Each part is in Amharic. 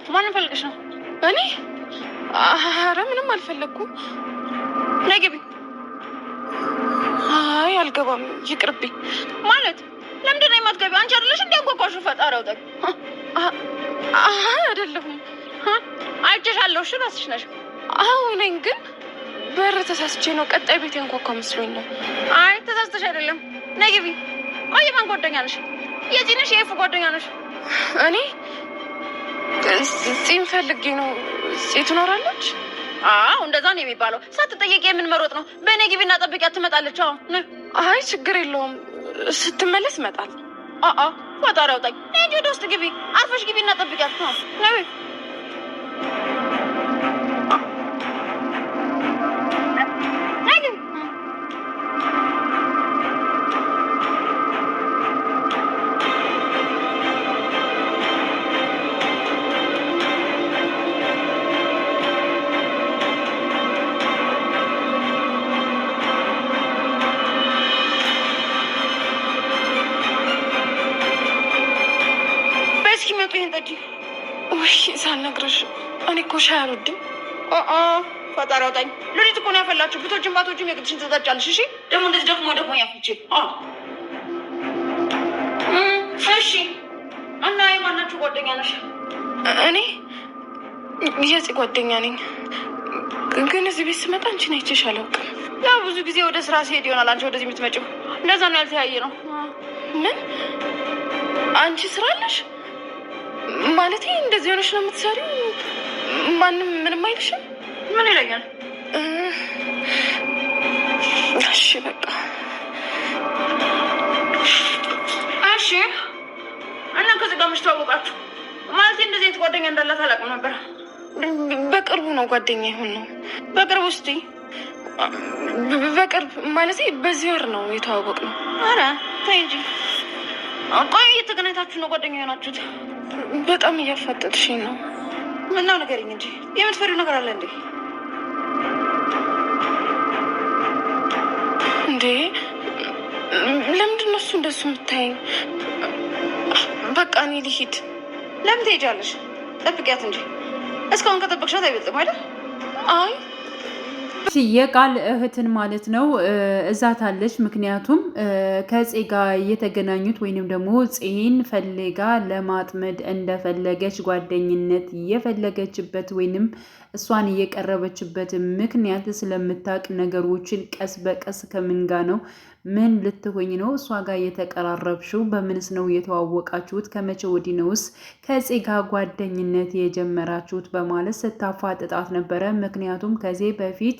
ማን ፈልግሽ ነው? እኔ ኧረ ምንም አልፈለግኩም። ነይ ግቢ። አይ አልገባም፣ ይቅርብኝ። ማለት ለምንድን ነው የማትገቢው? አንቺ አይደለሽ እንዲያንኳኳሹ? ፈጣሪ አውጣኝ። አይደለሁም። አይቼሻለሁ። እሺ እራስሽ ነሽ። አዎ ነኝ፣ ግን በር ተሳስቼ ነው። ቀጣይ ቤት ያንኳኳ መስሎኝ ነው። አይ ተሳስተሽ አይደለም። ነይ ግቢ። ቆይ ማን ጓደኛ ነሽ? የዚህ ነሽ? የኤፉ ጓደኛ ነሽ? እኔ ጺም ፈልጌ ነው። ጺ ትኖራለች? አዎ እንደዛ ነው የሚባለው። ሳትጠየቂ የምንመሮጥ ነው። በእኔ ግቢና ጠብቂያት፣ ትመጣለች። አይ ችግር የለውም፣ ስትመለስ ይመጣል። ፈጣሪ አውጣኝ። እንጂ ወደ ውስጥ ግቢ፣ አርፈሽ ግቢና ጠብቂያት። ነይ ሳልነግርሽ እኔ እኮ ሻይ አልወድም። ፈጣሪ አውጣኝ። ሉሊት እኮ ነው ያፈላችሁ። ብቶችን ባቶችም የግድሽን ትጠጫለሽ። እሺ ደግሞ እንደዚህ ደግሞ ያፍቼ። እሺ እና የማናችሁ ጓደኛ ነሽ? እኔ የጽ ጓደኛ ነኝ፣ ግን እዚህ ቤት ስመጣ አንቺን አይቼሽ አላውቅም። ያው ብዙ ጊዜ ወደ ስራ ሲሄድ ይሆናል አንቺ ወደዚህ የምትመጪው። እንደዛ ነው ያልተያየ ነው። ምን አንቺ ስራ አለሽ? ማለት እንደዚህ ሆነሽ ነው የምትሰሪው? ማንም ምንም አይልሽም? ምን ይለኛል? እሺ በቃ እሺ። እና ከዚህ ጋር መች ተዋወቃችሁ? ማለት እንደዚህ አይነት ጓደኛ እንዳላት አላውቅም ነበር። በቅርቡ ነው ጓደኛ ይሁን ነው። በቅርቡ እስቲ በቅርብ ማለት በዚህ ወር ነው የተዋወቅነው። ኧረ ተይ እንጂ። ቆይ እየተገናኝታችሁ ነው ጓደኛ የሆናችሁት? በጣም እያፋጠጥሽኝ ነው። ምነው ንገሪኝ እንጂ የምትፈሪው ነገር አለ እንዴ? እንዴ ለምንድን ነው እሱ እንደሱ የምታይኝ? በቃ እኔ ልሂድ። ለምን ትሄጃለሽ? ጠብቂያት እንጂ እስካሁን ከጠበቅሻት አይበልጥም አይደል? አይ የቃል እህትን ማለት ነው እዛታለች። ምክንያቱም ከፄ ጋር የተገናኙት ወይንም ደግሞ ፄን ፈልጋ ለማጥመድ እንደፈለገች ጓደኝነት የፈለገችበት ወይንም እሷን እየቀረበችበት ምክንያት ስለምታውቅ ነገሮችን ቀስ በቀስ ከምን ጋር ነው ምን ልትሆኝ ነው እሷ ጋር የተቀራረብሽው? በምንስ ነው የተዋወቃችሁት? ከመቼ ወዲህ ነውስ ከፄ ጋር ጓደኝነት የጀመራችሁት? በማለት ስታፋጥጣት ነበረ። ምክንያቱም ከዚህ በፊት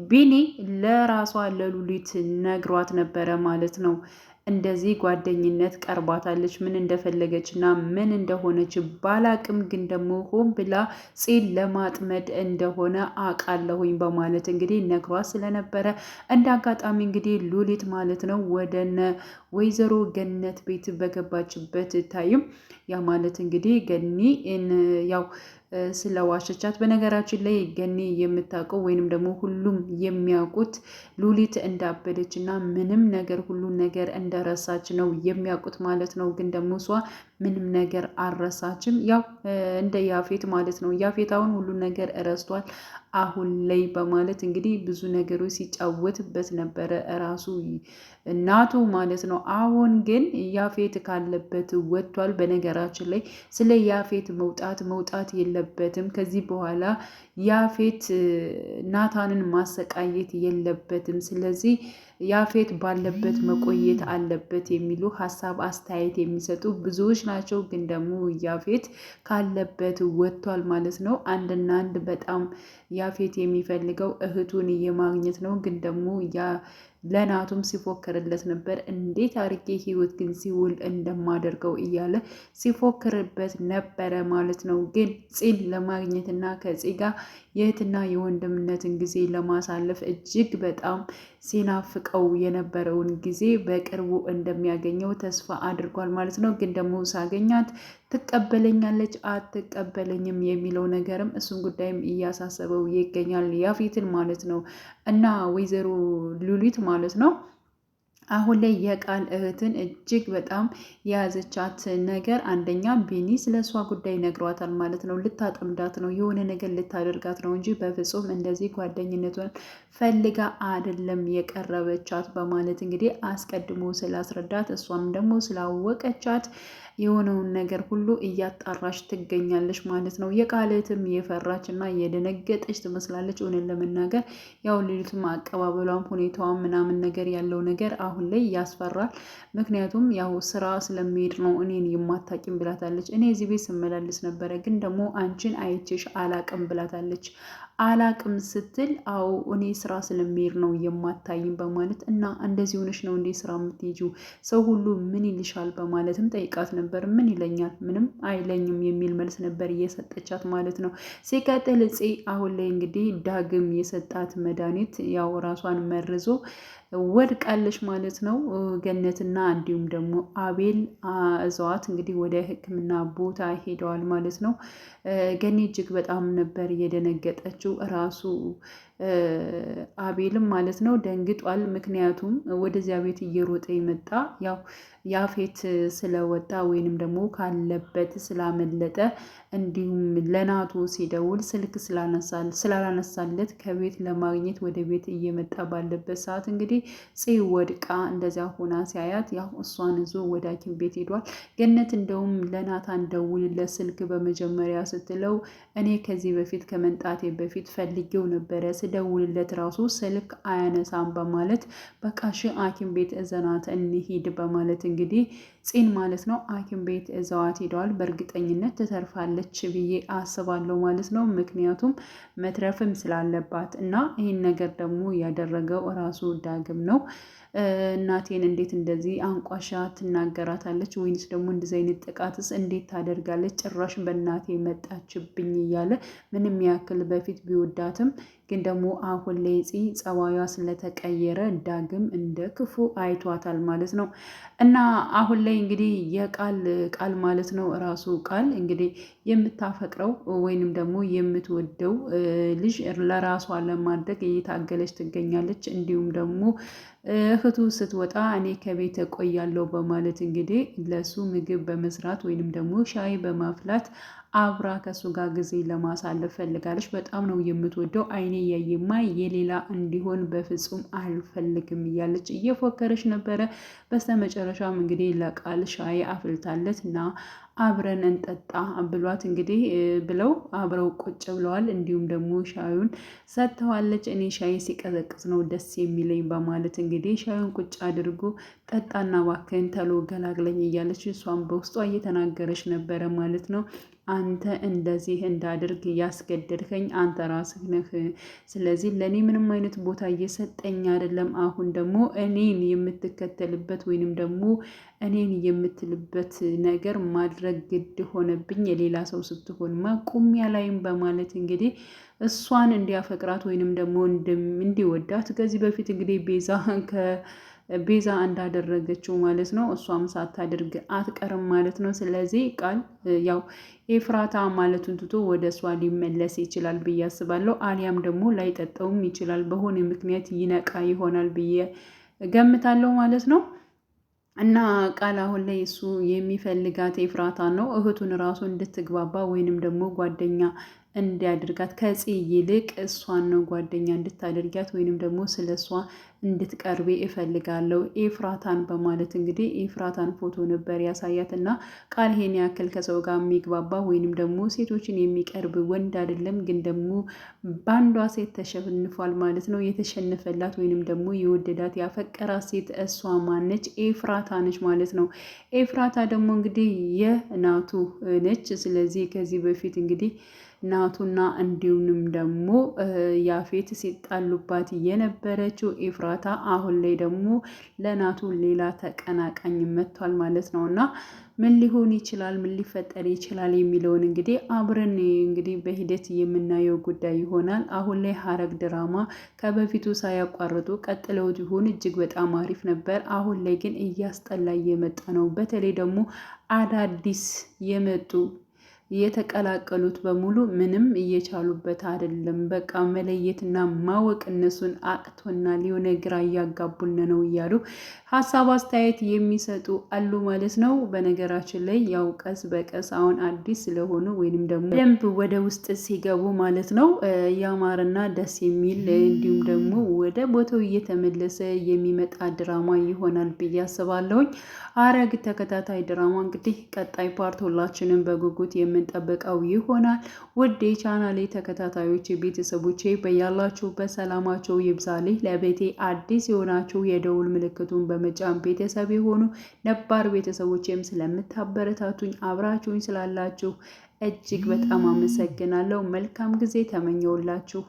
ቢኒ ለራሷ ለሉሊት ነግሯት ነበረ ማለት ነው። እንደዚህ ጓደኝነት ቀርባታለች። ምን እንደፈለገች እና ምን እንደሆነች ባላቅም፣ ግን ደግሞ ሆን ብላ ፄን ለማጥመድ እንደሆነ አውቃለሁኝ በማለት እንግዲህ ነግሯት ስለነበረ እንደ አጋጣሚ እንግዲህ ሉሊት ማለት ነው ወደነ ወይዘሮ ገነት ቤት በገባችበት ታይም ያ ማለት እንግዲህ ገኒ ያው ስለዋሸቻት። በነገራችን ላይ ገኒ የምታውቀው ወይንም ደግሞ ሁሉም የሚያውቁት ሉሊት እንዳበደች እና ምንም ነገር ሁሉን ነገር እንደረሳች ነው የሚያውቁት ማለት ነው። ግን ደግሞ እሷ ምንም ነገር አልረሳችም። ያው እንደ ያፌት ማለት ነው። ያፌት አሁን ሁሉን ነገር እረስቷል አሁን ላይ በማለት እንግዲህ ብዙ ነገሮች ሲጫወትበት ነበረ እራሱ እናቱ ማለት ነው። አሁን ግን ያፌት ካለበት ወጥቷል። በነገራችን ላይ ስለ ያፌት መውጣት የለበትም። ከዚህ በኋላ ያፌት ናታንን ማሰቃየት የለበትም። ስለዚህ ያፌት ባለበት መቆየት አለበት የሚሉ ሀሳብ አስተያየት የሚሰጡ ብዙዎች ናቸው። ግን ደግሞ ያፌት ካለበት ወጥቷል ማለት ነው። አንድና አንድ በጣም ያፌት የሚፈልገው እህቱን የማግኘት ነው። ግን ደግሞ ለናቱም ሲፎክርለት ነበር። እንዴት አርጌ ህይወት ግን ሲውል እንደማደርገው እያለ ሲፎክርበት ነበረ ማለት ነው። ግን ፄን ለማግኘትና ከፄ ጋር የእህትና የወንድምነትን ጊዜ ለማሳለፍ እጅግ በጣም ሲናፍቀው የነበረውን ጊዜ በቅርቡ እንደሚያገኘው ተስፋ አድርጓል ማለት ነው። ግን ደግሞ ሳገኛት ትቀበለኛለች አትቀበለኝም የሚለው ነገርም እሱን ጉዳይም እያሳሰበው ይገኛል ያፌትን ማለት ነው። እና ወይዘሮ ሉሊት ማለት ነው አሁን ላይ የቃል እህትን እጅግ በጣም የያዘቻት ነገር አንደኛ ቢኒ ስለ እሷ ጉዳይ ነግሯታል ማለት ነው። ልታጠምዳት ነው፣ የሆነ ነገር ልታደርጋት ነው እንጂ በፍጹም እንደዚህ ጓደኝነቷን ፈልጋ አይደለም የቀረበቻት በማለት እንግዲህ አስቀድሞ ስላስረዳት እሷም ደግሞ ስላወቀቻት የሆነውን ነገር ሁሉ እያጣራች ትገኛለች ማለት ነው። የቃልትም የፈራች እና የደነገጠች ትመስላለች። እውነት ለመናገር ያው ሌሊቱም አቀባበሏም ሁኔታዋም ምናምን ነገር ያለው ነገር አሁን ላይ ያስፈራል። ምክንያቱም ያው ስራ ስለሚሄድ ነው እኔን የማታቂም ብላታለች። እኔ እዚህ ቤት ስመላለስ ነበረ፣ ግን ደግሞ አንቺን አይቼሽ አላቅም ብላታለች። አላቅም ስትል አዎ እኔ ስራ ስለሚሄድ ነው የማታይም በማለት እና እንደዚህ ሆነሽ ነው እንዴ ስራ የምትሄጂው? ሰው ሁሉ ምን ይልሻል? በማለትም ጠይቃት ነበር። ምን ይለኛል? ምንም አይለኝም የሚል መልስ ነበር እየሰጠቻት ማለት ነው። ሲቀጥል እፄ አሁን ላይ እንግዲህ ዳግም የሰጣት መድኃኒት ያው ራሷን መርዞ ወድቃለች ማለት ነው። ገነትና እንዲሁም ደግሞ አቤል እዘዋት እንግዲህ ወደ ሕክምና ቦታ ሄደዋል ማለት ነው። ገኒ እጅግ በጣም ነበር የደነገጠችው ራሱ አቤልም ማለት ነው ደንግጧል። ምክንያቱም ወደዚያ ቤት እየሮጠ የመጣ ያው ያፌት ስለወጣ ወይንም ደግሞ ካለበት ስላመለጠ እንዲሁም ለናቱ ሲደውል ስልክ ስላላነሳለት ከቤት ለማግኘት ወደ ቤት እየመጣ ባለበት ሰዓት እንግዲህ ጽ ወድቃ እንደዚያ ሆና ሲያያት ያው እሷን ይዞ ወደ ሐኪም ቤት ሄዷል። ገነት እንደውም ለናታን ደውልለት ስልክ በመጀመሪያ ስትለው እኔ ከዚህ በፊት ከመምጣቴ በፊት ፈልጌው ነበረ ስደውልለት ራሱ ስልክ አያነሳም በማለት በቃ እሺ ሐኪም ቤት እዘናት እንሂድ በማለት እንግዲህ ፂን ማለት ነው ሐኪም ቤት እዘዋት ሄደዋል። በእርግጠኝነት ትተርፋለች ብዬ አስባለሁ ማለት ነው። ምክንያቱም መትረፍም ስላለባት እና ይህን ነገር ደግሞ ያደረገው ራሱ ዳግም ነው። እናቴን እንዴት እንደዚህ አንቋሻ ትናገራታለች? ወይንስ ደግሞ እንደዚህ አይነት ጥቃትስ እንዴት ታደርጋለች? ጭራሽ በእናቴ መጣችብኝ እያለ ምንም ያክል በፊት ቢወዳትም ግን ደግሞ አሁን ላይ ጸባዩዋ ስለተቀየረ ዳግም እንደ ክፉ አይቷታል ማለት ነው። እና አሁን ላይ እንግዲህ የቃል ማለት ነው ራሱ ቃል እንግዲህ የምታፈቅረው ወይንም ደግሞ የምትወደው ልጅ ለራሷ ለማድረግ እየታገለች ትገኛለች። እንዲሁም ደግሞ እህቱ ስትወጣ እኔ ከቤት እቆያለሁ በማለት እንግዲህ ለሱ ምግብ በመስራት ወይንም ደግሞ ሻይ በማፍላት አብራ ከሱ ጋር ጊዜ ለማሳለፍ ፈልጋለች። በጣም ነው የምትወደው። አይኔ እያየማ የሌላ እንዲሆን በፍጹም አልፈልግም እያለች እየፎከረች ነበረ። በስተመጨረሻም እንግዲህ ለቃል ሻይ አፍልታለት እና አብረን እንጠጣ ብሏት እንግዲህ ብለው አብረው ቁጭ ብለዋል። እንዲሁም ደግሞ ሻዩን ሰጥተዋለች። እኔ ሻይ ሲቀዘቅዝ ነው ደስ የሚለኝ በማለት እንግዲህ ሻዩን ቁጭ አድርጎ ጠጣና ባክህን ተሎ ገላግለኝ እያለች እሷን በውስጧ እየተናገረች ነበረ ማለት ነው። አንተ እንደዚህ እንዳድርግ ያስገደድከኝ አንተ ራስህ ነህ። ስለዚህ ለእኔ ምንም አይነት ቦታ እየሰጠኝ አይደለም። አሁን ደግሞ እኔን የምትከተልበት ወይንም ደግሞ እኔን የምትልበት ነገር ማድረግ ግድ ሆነብኝ። የሌላ ሰው ስትሆንማ ቁሚያ ላይም በማለት እንግዲህ እሷን እንዲያፈቅራት ወይንም ደግሞ እንዲወዳት ከዚህ በፊት እንግዲህ ቤዛ እንዳደረገችው ማለት ነው እሷም ሳታደርግ አትቀርም ማለት ነው። ስለዚህ ቃል ያው ኤፍራታ ማለቱን ትቶ ወደ እሷ ሊመለስ ይችላል ብዬ አስባለሁ። አሊያም ደግሞ ላይጠጣውም ይችላል። በሆነ ምክንያት ይነቃ ይሆናል ብዬ ገምታለሁ ማለት ነው። እና ቃል አሁን ላይ እሱ የሚፈልጋት ኤፍራታ ነው። እህቱን ራሱ እንድትግባባ ወይንም ደግሞ ጓደኛ እንዲያደርጋት ከጽ ይልቅ እሷን ነው ጓደኛ እንድታደርጋት ወይንም ደግሞ ስለ እሷ እንድትቀርቤ እፈልጋለሁ ኤፍራታን በማለት እንግዲህ ኤፍራታን ፎቶ ነበር ያሳያት። እና ቃል ይሄን ያክል ከሰው ጋር የሚግባባ ወይንም ደግሞ ሴቶችን የሚቀርብ ወንድ አይደለም። ግን ደግሞ በአንዷ ሴት ተሸንፏል ማለት ነው። የተሸነፈላት ወይንም ደግሞ የወደዳት ያፈቀራት ሴት እሷ ማነች? ኤፍራታ ነች ማለት ነው። ኤፍራታ ደግሞ እንግዲህ የናቱ ነች። ስለዚህ ከዚህ በፊት እንግዲህ ናቱና እንዲሁም ደግሞ ያፌት ሲጣሉባት የነበረችው ኤፍራታ አሁን ላይ ደግሞ ለናቱ ሌላ ተቀናቃኝ መጥቷል ማለት ነው። እና ምን ሊሆን ይችላል፣ ምን ሊፈጠር ይችላል የሚለውን እንግዲህ አብረን እንግዲህ በሂደት የምናየው ጉዳይ ይሆናል። አሁን ላይ ሐረግ ድራማ ከበፊቱ ሳያቋርጡ ቀጥለው ቢሆን እጅግ በጣም አሪፍ ነበር። አሁን ላይ ግን እያስጠላ እየመጣ ነው። በተለይ ደግሞ አዳዲስ የመጡ የተቀላቀሉት በሙሉ ምንም እየቻሉበት አይደለም። በቃ መለየትና ማወቅ እነሱን አቅቶናል፣ የሆነ ግራ እያጋቡን ነው እያሉ ሀሳብ አስተያየት የሚሰጡ አሉ ማለት ነው። በነገራችን ላይ ያው ቀስ በቀስ አሁን አዲስ ስለሆኑ ወይንም ደግሞ በደንብ ወደ ውስጥ ሲገቡ ማለት ነው ያማረና ደስ የሚል እንዲሁም ደግሞ ወደ ቦታው እየተመለሰ የሚመጣ ድራማ ይሆናል ብዬ አስባለሁኝ። ሐረግ ተከታታይ ድራማ እንግዲህ ቀጣይ ፓርት ሁላችንም በጉጉት የምንጠብቀው ይሆናል። ውድ የቻናሌ ተከታታዮች ቤተሰቦቼ በያላችሁበት ሰላማቸው ይብዛልኝ። ለቤቴ አዲስ የሆናችሁ የደውል ምልክቱን በመጫን ቤተሰብ የሆኑ ነባር ቤተሰቦቼም ስለምታበረታቱኝ አብራችሁኝ ስላላችሁ እጅግ በጣም አመሰግናለሁ። መልካም ጊዜ ተመኘውላችሁ።